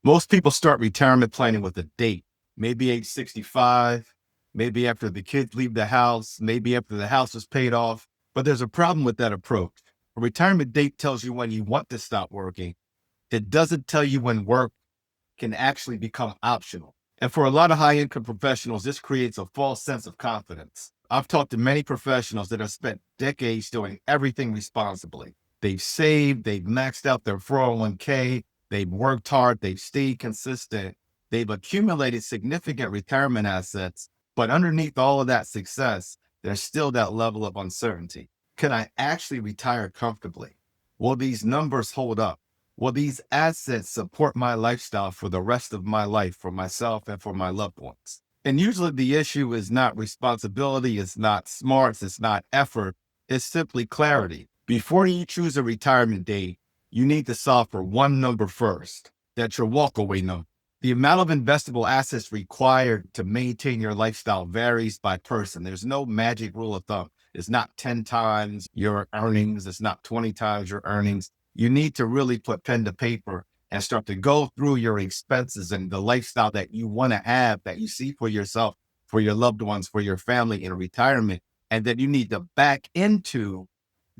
Most people start retirement planning with a date, maybe age 65, maybe after the kids leave the house, maybe after the house is paid off. But there's a problem with that approach. A retirement date tells you when you want to stop working. It doesn't tell you when work can actually become optional. And for a lot of high income professionals, this creates a false sense of confidence. I've talked to many professionals that have spent decades doing everything responsibly. They've saved, they've maxed out their 401k, they've worked hard, they've stayed consistent, they've accumulated significant retirement assets, but underneath all of that success, there's still that level of uncertainty. Can I actually retire comfortably? Will these numbers hold up? Will these assets support my lifestyle for the rest of my life, for myself and for my loved ones? And usually the issue is not responsibility, it's not smarts, it's not effort, it's simply clarity. Before you choose a retirement date, you need to solve for one number first. That's your walkaway number. The amount of investable assets required to maintain your lifestyle varies by person. There's no magic rule of thumb. It's not 10 times your earnings. It's not 20 times your earnings. You need to really put pen to paper and start to go through your expenses and the lifestyle that you want to have, that you see for yourself, for your loved ones, for your family in retirement. And then you need to back into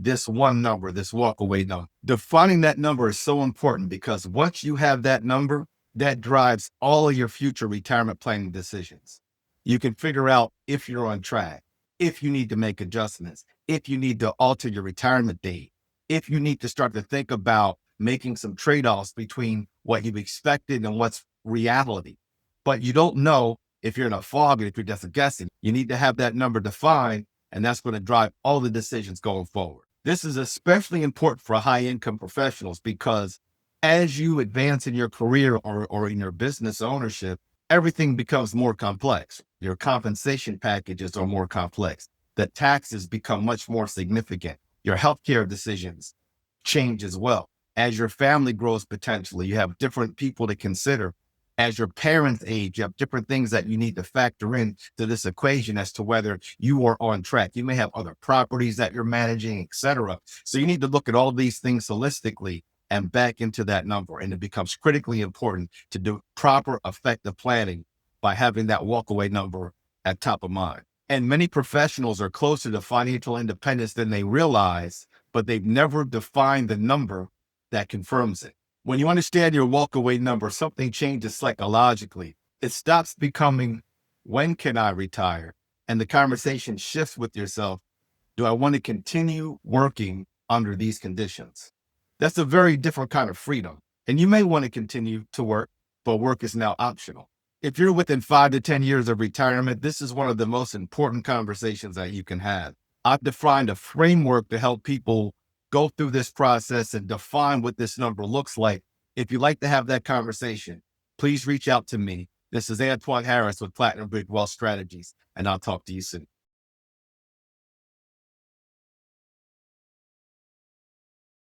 this one number, this walkaway number. Defining that number is so important because once you have that number, that drives all of your future retirement planning decisions. You can figure out if you're on track, if you need to make adjustments, if you need to alter your retirement date, if you need to start to think about making some trade-offs between what you've expected and what's reality. But you don't know if you're in a fog and if you're just guessing. You need to have that number defined, and that's going to drive all the decisions going forward. This is especially important for high-income professionals because as you advance in your career or in your business ownership, everything becomes more complex. Your compensation packages are more complex. The taxes become much more significant. Your healthcare decisions change as well. As your family grows potentially, you have different people to consider. As your parents age, you have different things that you need to factor in to this equation as to whether you are on track. You may have other properties that you're managing, et cetera. So you need to look at all these things holistically and back into that number. And it becomes critically important to do proper, effective planning by having that walkaway number at top of mind. And many professionals are closer to financial independence than they realize, but they've never defined the number that confirms it. When you understand your walkaway number, something changes psychologically. It stops becoming, when can I retire? And the conversation shifts with yourself. Do I want to continue working under these conditions? That's a very different kind of freedom. And you may want to continue to work, but work is now optional. If you're within 5 to 10 years of retirement, this is one of the most important conversations that you can have. I've defined a framework to help people go through this process and define what this number looks like. If you'd like to have that conversation, please reach out to me. This is Antwone Harris with Platinum Bridge Wealth Strategies, and I'll talk to you soon.